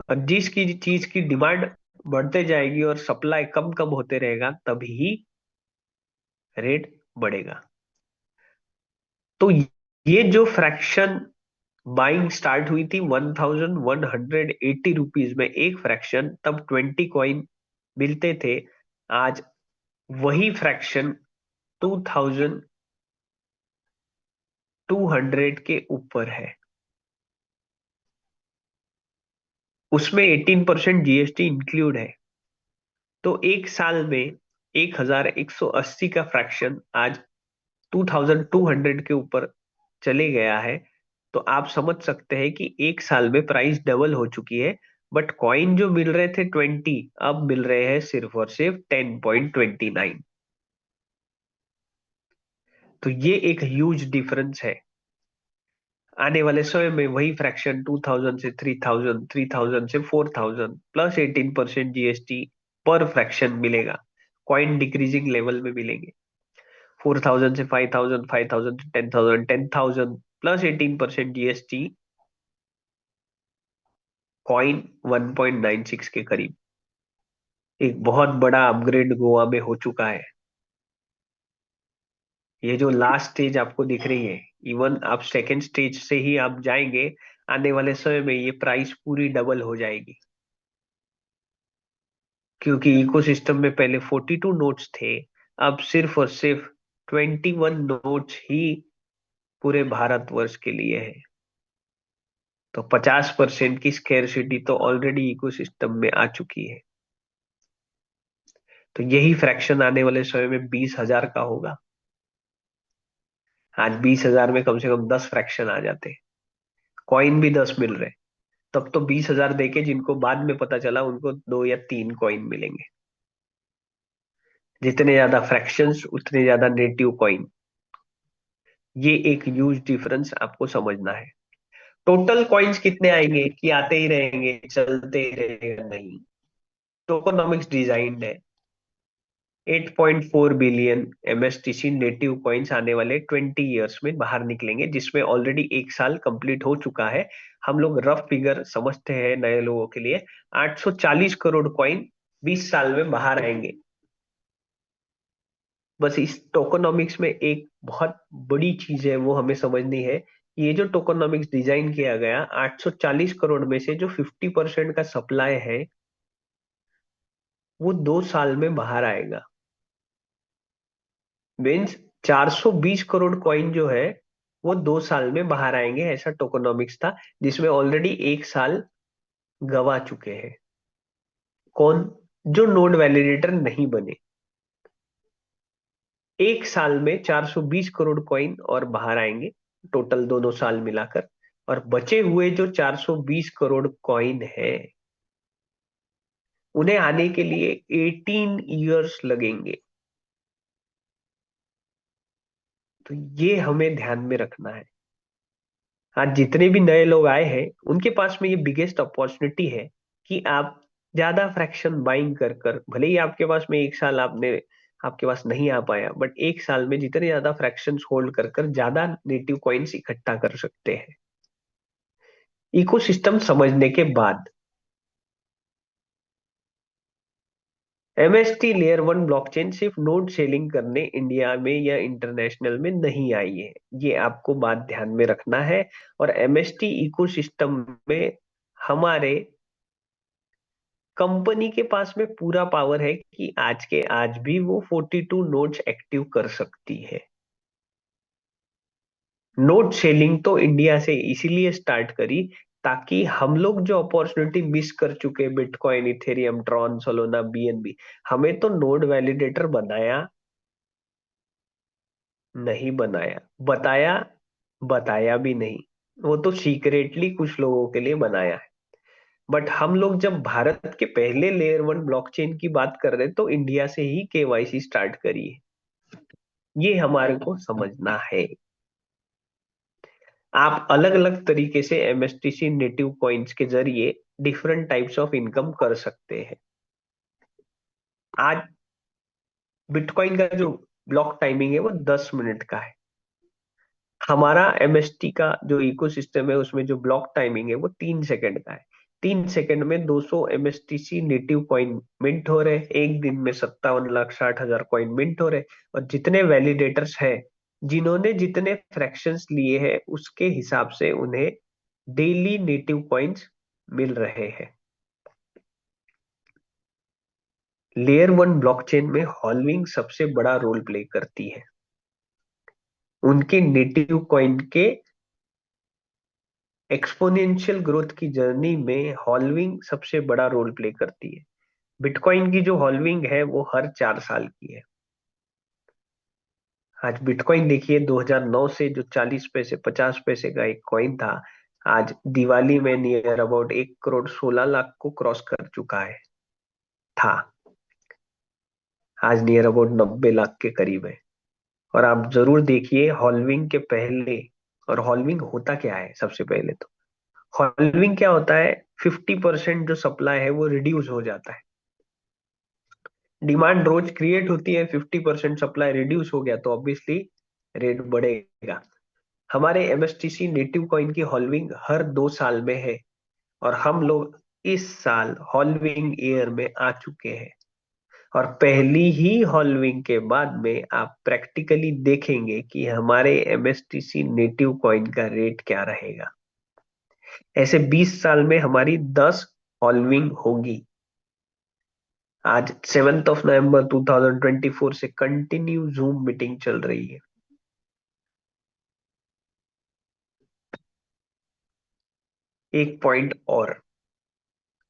और जिस की चीज की डिमांड बढ़ते जाएगी और सप्लाई कम कम होते रहेगा, तभी रेट बढ़ेगा। तो ये जो फ्रैक्शन बाइंग स्टार्ट हुई थी 1180 रुपीज में एक फ्रैक्शन, तब 20 कॉइन मिलते थे। आज वही फ्रैक्शन 2200 के ऊपर है, उसमें 18% जीएसटी इंक्लूड है। तो एक साल में 1180 का फ्रैक्शन आज 2200 के ऊपर चले गया है। तो आप समझ सकते हैं कि एक साल में प्राइस डबल हो चुकी है। बट कॉइन जो मिल रहे थे 20, अब मिल रहे हैं सिर्फ और सिर्फ 10.29। तो ये एक ह्यूज डिफरेंस है। आने वाले समय में वही फ्रैक्शन 2000 से 3000, 3000 से 4000 प्लस 18% जीएसटी पर फ्रैक्शन मिलेगा। कॉइन डिक्रीजिंग लेवल में मिलेंगे। 4000 से 5000, 5000 से 10,000, 10,000 प्लस 18% जीएसटी, कॉइन 1.96 के करीब। एक बहुत बड़ा अपग्रेड गोवा में हो चुका है। ये जो लास्ट स्टेज आपको दिख रही है, इवन आप सेकेंड स्टेज से ही आप जाएंगे, आने वाले समय में ये प्राइस पूरी डबल हो जाएगी। क्योंकि इकोसिस्टम में पहले 42 नोट्स थे, अब सिर्फ और सिर्फ 21 नोट्स ही पूरे भारतवर्ष के लिए है। तो 50% की स्केर्सिटी तो ऑलरेडी इकोसिस्टम में आ चुकी है। तो यही फ्रैक्शन आने वाले समय में 20,000 का होगा। आज 20,000 में कम से कम 10 फ्रैक्शन आ जाते हैं, कॉइन भी 10 मिल रहे, तब तो 20,000 देके जिनको बाद में पता चला उनको 2 या 3 कॉइन मिलेंगे। जितने ज्यादा फ्रैक्शंस उतने ज्यादा नेटिव कॉइन। ये एक ह्यूज डिफरेंस आपको समझना है। टोटल कॉइन्स कितने आएंगे कि आते ही रहेंगे चलते ही रहेगा, नहीं। टोकोनॉमिक्स डिजाइंड है 8.4 बिलियन एमएसटीसी नेटिव कॉइन्स आने वाले 20 इयर्स में बाहर निकलेंगे, जिसमें ऑलरेडी एक साल कंप्लीट हो चुका है। हम लोग रफ फिगर समझते हैं नए लोगों के लिए, 840 करोड़ कॉइन 20 साल में बाहर आएंगे। बस इस टोकोनॉमिक्स में एक बहुत बड़ी चीज है वो हमें समझनी है। ये जो टोकोनॉमिक्स डिजाइन किया गया, 840 करोड़ में से जो 50% का सप्लाई है वो 2 साल में बाहर आएगा। मीन्स 420 करोड़ कॉइन जो है वो 2 साल में बाहर आएंगे, ऐसा टोकोनॉमिक्स था, जिसमें ऑलरेडी एक साल गवा चुके हैं। कौन? जो नोड वैलिडेटर नहीं बने। एक साल में 420 करोड़ कॉइन और बाहर आएंगे, टोटल दोनों साल मिलाकर। और बचे हुए जो 420 करोड़ कॉइन है उन्हें आने के लिए 18 इयर्स लगेंगे। तो ये हमें ध्यान में रखना है। आज जितने भी नए लोग आए हैं उनके पास में ये बिगेस्ट अपॉर्चुनिटी है कि आप ज्यादा फ्रैक्शन बाइंग कर कर, भले ही आपके पास में एक साल आपके पास नहीं आ पाया, बट एक साल में जितने ज्यादा फ्रैक्शंस होल्ड कर कर ज्यादा नेटिव कॉइन्स इकट्ठा कर सकते हैं। इकोसिस्टम समझने के बाद एमएसटी लेयर 1 ब्लॉकचेन सिर्फ नोड सेलिंग करने इंडिया में या इंटरनेशनल में नहीं आई है, ये आपको बात ध्यान में रखना है। और एमएसटी इकोसिस्टम में हमारे कंपनी के पास में पूरा पावर है कि आज के आज भी वो 42 नोड्स एक्टिव कर सकती है। नोड सेलिंग तो इंडिया से इसीलिए स्टार्ट करी ताकि हम लोग जो अपॉर्चुनिटी मिस कर चुके, bitcoin, Ethereum, Tron, Solana, BNB, हमें तो नोड वैलिडेटर बनाया नहीं, बनाया बताया, बताया भी नहीं। वो तो सीक्रेटली कुछ लोगों के लिए बनाया है। बट हम लोग जब भारत के पहले लेयर 1 ब्लॉकचेन की बात कर रहे हैं तो इंडिया से ही केवाईसी स्टार्ट करी है। ये हमारे को समझना है। आप अलग अलग तरीके से एमएसटीसी नेटिव कॉइन्स के जरिए डिफरेंट टाइप्स ऑफ इनकम कर सकते हैं। आज बिटकॉइन का जो ब्लॉक टाइमिंग है वो 10 मिनट का है। हमारा एमएसटी का जो इकोसिस्टम है उसमें जो ब्लॉक टाइमिंग है वो 3 सेकंड का है। 3 सेकंड में 200 एमएसटीसी नेटिव कॉइन मिंट हो रहे हैं। एक दिन में 57,60,000 कॉइन मिंट हो रहे हैं। और जितने वैलिडेटर्स हैं जिन्होंने जितने फ्रैक्शंस लिए हैं उसके हिसाब से उन्हें डेली नेटिव कॉइन्स मिल रहे हैं। लेयर 1 ब्लॉकचेन में हॉल्विंग सबसे बड़ा रोल प्ले करती है। उनके नेटिव कॉइन के एक्सपोनेंशियल ग्रोथ की जर्नी में हॉल्विंग सबसे बड़ा रोल प्ले करती है। बिटकॉइन की जो हॉल्विंग है वो हर 4 साल की है। आज बिटकॉइन देखिए, 2009 से जो 40 पैसे 50 पैसे का एक कॉइन था, आज दिवाली में नियर अबाउट 1 करोड़ 16 लाख को क्रॉस कर चुका है। था, आज नियर अबाउट 90 लाख के करीब है। और आप जरूर देखिए हॉल्विंग के पहले, और हॉल्विंग होता क्या है सबसे पहले तो, हॉल्विंग क्या होता है, 50% जो सप्लाई है वो रिड्यूस हो जाता है। डिमांड रोज क्रिएट होती है, 50% सप्लाई रिड्यूस हो गया तो ऑब्वियसली रेट बढ़ेगा। हमारे एमएसटीसी नेटिव कॉइन की हॉल्विंग हर 2 साल में है। और हम लोग इस साल हॉल्विंग ईयर में आ चुके हैं। और पहली ही हॉल्विंग के बाद में आप प्रैक्टिकली देखेंगे कि हमारे एमएसटीसी नेटिव कॉइन का रेट क्या रहेगा। ऐसे 20 साल में हमारी 10 हॉल्विंग होगी। आज 7 नवंबर 2024 से कंटिन्यू जूम मीटिंग चल रही है। एक पॉइंट और,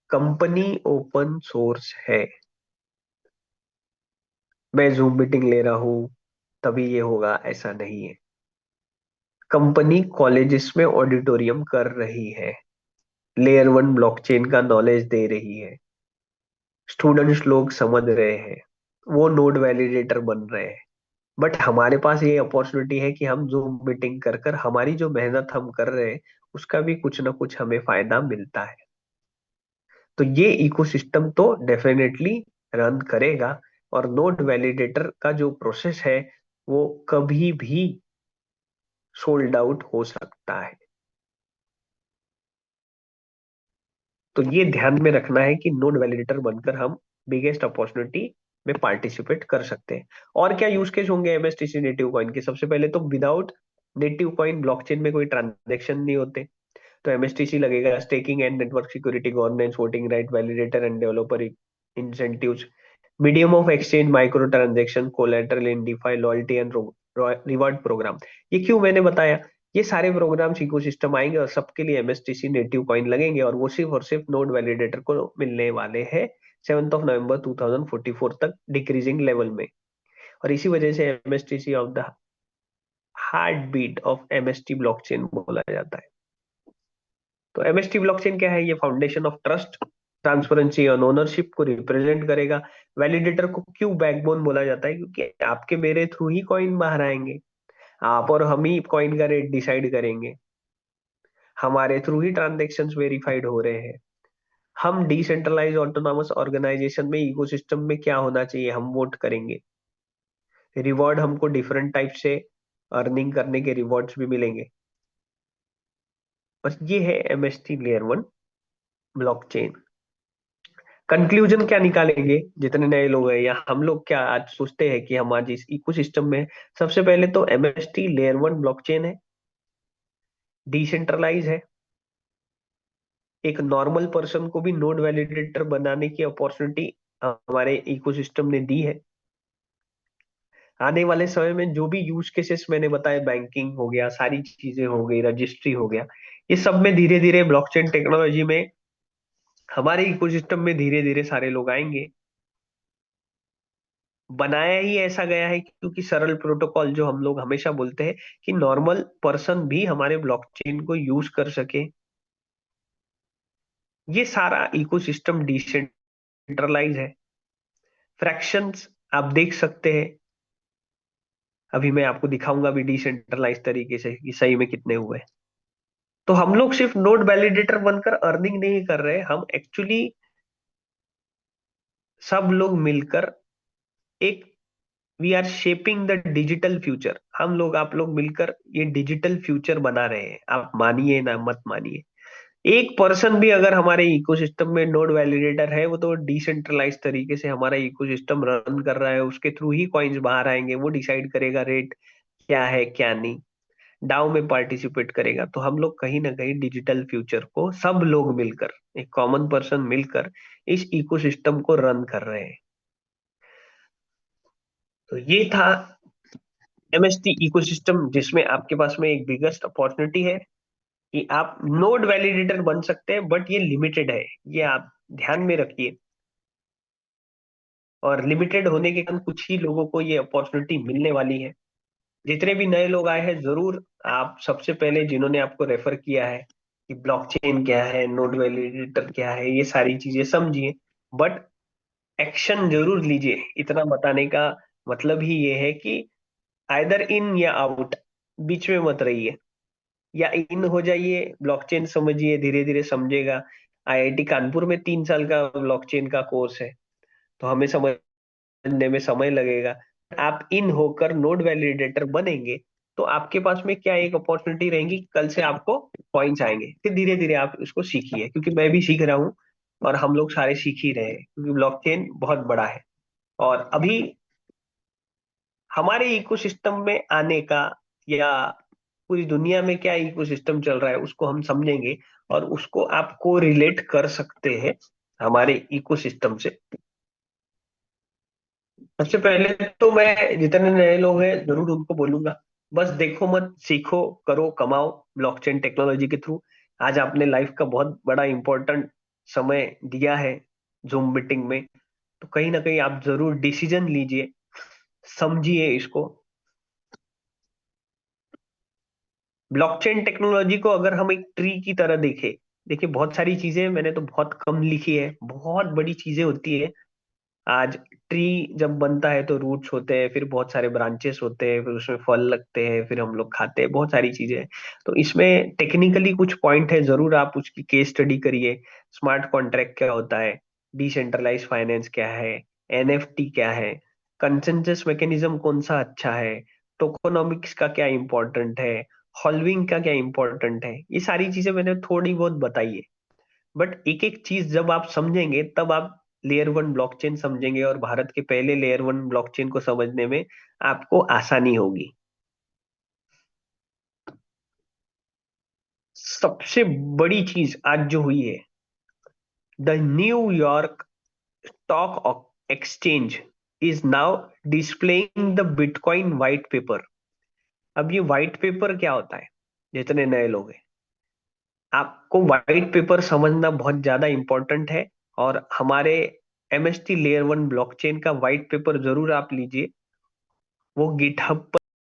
कंपनी ओपन सोर्स है। मैं जूम मीटिंग ले रहा हूं तभी ये होगा, ऐसा नहीं है। कंपनी कॉलेजेस में ऑडिटोरियम कर रही है, लेयर 1 ब्लॉकचेन का नॉलेज दे रही है, स्टूडेंट्स लोग समझ रहे हैं। वो नोड वैलिडेटर बन रहे हैं। बट हमारे पास ये अपॉर्चुनिटी है कि हम जूम मीटिंग कर कर हमारी जो मेहनत हम कर रहे हैं उसका भी कुछ ना कुछ हमें फायदा मिलता है। तो ये इकोसिस्टम तो डेफिनेटली रन करेगा, और नोड वैलिडेटर का जो प्रोसेस है वो कभी भी सोल्ड आउट हो सकता है। तो ये ध्यान में रखना है कि नोड वैलिडेटर बनकर हम बिगेस्ट अपॉर्चुनिटी में पार्टिसिपेट कर सकते हैं। और क्या यूज केस होंगे एमएसटीसी नेटिव कॉइन के? सबसे पहले तो विदाउट नेटिव कॉइन ब्लॉकचेन में कोई ट्रांजेक्शन नहीं होते, तो एमएसटीसी लगेगा। Staking and network security, governance, voting right, validator and developer incentives, medium of exchange, micro transaction, collateral in DeFi, loyalty and reward programme. ये क्यों मैंने बताया? ये सारे प्रोग्राम्स इकोसिस्टम आएंगे और सबके लिए एमएसटीसी नेटिव कॉइन लगेंगे, और सिर्फ नोड वैलिडेटर को मिलने वाले हैं 7 नवंबर 2044 तक डिक्रीजिंग लेवल में। और इसी वजह से MSTC of the heartbeat of MST blockchain बोला जाता है। तो एमएसटी ब्लॉकचेन क्या है? ये फाउंडेशन ऑफ ट्रस्ट, ट्रांसपेरेंसी और ओनरशिप को रिप्रेजेंट करेगा। वैलिडेटर को क्यों बैकबोन बोला जाता है? क्योंकि आपके मेरे थ्रू ही कॉइन बाहर आएंगे, आप और हम ही कॉइन का रेट डिसाइड करेंगे, हमारे थ्रू ही ट्रांजेक्शन्स वेरीफाइड हो रहे हैं। हम डिसेंट्रलाइज ऑटोनॉमस ऑर्गेनाइजेशन में इकोसिस्टम में क्या होना चाहिए, हम वोट करेंगे। रिवॉर्ड हमको डिफरेंट टाइप से अर्निंग करने के रिवॉर्ड्स भी मिलेंगे। बस ये है एमएसटी लेयर 1 ब्लॉकचेन। कंक्लूजन क्या निकालेंगे जितने नए लोग हैं, या हम लोग क्या आज सोचते हैं कि हम आज इस इकोसिस्टम में? सबसे पहले तो एमएसटी लेयर 1 ब्लॉकचेन है, डिसेंट्रलाइज है, एक नॉर्मल पर्सन को भी नोड वैलिडेटर बनाने की अपॉर्चुनिटी हमारे इकोसिस्टम ने दी है। आने वाले समय में जो भी यूज केसेस मैंने बताए, बैंकिंग हो गया, सारी चीजें हो गई, रजिस्ट्री हो गया, ये सब में धीरे धीरे ब्लॉकचेन टेक्नोलॉजी में हमारे इकोसिस्टम में धीरे धीरे सारे लोग आएंगे। बनाया ही ऐसा गया है क्योंकि सरल प्रोटोकॉल जो हम लोग हमेशा बोलते हैं कि नॉर्मल पर्सन भी हमारे ब्लॉकचेन को यूज कर सके। ये सारा इकोसिस्टम डिसेंट्रलाइज है। फ्रैक्शंस आप देख सकते हैं, अभी मैं आपको दिखाऊंगा भी डिसेंट्रलाइज तरीके से कि सही में कितने हुए। तो हम लोग सिर्फ नोड वैलिडेटर बनकर अर्निंग नहीं कर रहे, हम एक्चुअली सब लोग मिलकर एक we are shaping the digital future. हम लोग आप लोग मिलकर ये डिजिटल फ्यूचर बना रहे हैं, आप मानिए ना मत मानिए। एक पर्सन भी अगर हमारे इकोसिस्टम में नोड वैलिडेटर है, वो तो डिसेंट्रलाइज तरीके से हमारा इकोसिस्टम रन कर रहा है, उसके थ्रू ही कॉइन्स बाहर आएंगे, वो डिसाइड करेगा रेट क्या है क्या नहीं, डाउ में पार्टिसिपेट करेगा। तो हम लोग कहीं ना कहीं डिजिटल फ्यूचर को सब लोग मिलकर, एक कॉमन पर्सन मिलकर इस इकोसिस्टम को रन कर रहे हैं। तो ये था एमएसटी इकोसिस्टम, जिसमें आपके पास में एक बिगेस्ट अपॉर्चुनिटी है कि आप नोड वैलिडेटर बन सकते हैं, बट ये लिमिटेड है, ये आप ध्यान में रखिए। और लिमिटेड होने के कारण कुछ ही लोगों को ये अपॉर्चुनिटी मिलने वाली है। जितने भी नए लोग आए हैं, जरूर आप सबसे पहले जिन्होंने आपको रेफर किया है कि ब्लॉकचेन क्या है, नोड वैलिडेटर क्या है, ये सारी चीजें समझिए, बट एक्शन जरूर लीजिए। इतना बताने का मतलब ही ये है कि आइदर इन या आउट, बीच में मत रहिए। या इन हो जाइए, ब्लॉकचेन समझिए, धीरे धीरे समझेगा। आईआईटी कानपुर में 3 साल का ब्लॉकचेन का कोर्स है, तो हमें समझने में समय लगेगा। आप इन होकर नोड वैलिडेटर बनेंगे तो आपके पास में क्या एक अपॉर्चुनिटी रहेगी, कल से आपको पॉइंट्स आएंगे, फिर धीरे धीरे आप इसको सीखिए, क्योंकि मैं भी सीख रहा हूँ और हम लोग सारे सीख ही रहे हैं, क्योंकि ब्लॉकचेन बहुत बड़ा है। और अभी हमारे इकोसिस्टम में आने का, या पूरी दुनिया में क्या इकोसिस्टम चल रहा है, उसको हम समझेंगे और उसको आपको रिलेट कर सकते हैं हमारे इकोसिस्टम से। सबसे पहले तो मैं जितने नए लोग हैं जरूर उनको बोलूंगा, बस देखो मत, सीखो, करो, कमाओ ब्लॉकचेन टेक्नोलॉजी के थ्रू। आज आपने लाइफ का बहुत बड़ा इंपॉर्टेंट समय दिया है जूम मीटिंग में, तो कहीं ना कहीं आप जरूर डिसीजन लीजिए, समझिए इसको। ब्लॉकचेन टेक्नोलॉजी को अगर हम एक ट्री की तरह देखें, देखिए बहुत सारी चीजें मैंने तो बहुत कम लिखी है, बहुत बड़ी चीजें होती है। आज ट्री जब बनता है तो रूट्स होते हैं, फिर बहुत सारे ब्रांचेस होते हैं, फिर उसमें फल लगते हैं, फिर हम लोग खाते हैं, बहुत सारी चीजें हैं। तो इसमें टेक्निकली कुछ पॉइंट है, जरूर आप उसकी केस स्टडी करिए। स्मार्ट कॉन्ट्रैक्ट क्या होता है, डिसेंट्रलाइज फाइनेंस क्या है, एनएफटी क्या है, कंसेंसस मैकेनिज्म कौन सा अच्छा है, टोकोनॉमिक्स का क्या इंपॉर्टेंट है, हॉल्विंग का क्या इंपॉर्टेंट है, ये सारी चीजें मैंने थोड़ी बहुत बताई है। बट एक एक चीज जब आप समझेंगे तब आप लेयर वन ब्लॉकचेन समझेंगे, और भारत के पहले लेयर वन ब्लॉकचेन को समझने में आपको आसानी होगी। सबसे बड़ी चीज आज जो हुई है, the New York stock exchange is now displaying the bitcoin white paper. अब ये व्हाइट पेपर क्या होता है, जितने नए लोग हैं, आपको व्हाइट पेपर समझना बहुत ज्यादा इंपॉर्टेंट है। और हमारे एमएसटी लेयर वन ब्लॉकचेन का व्हाइट पेपर जरूर आप लीजिए। वो गिटहब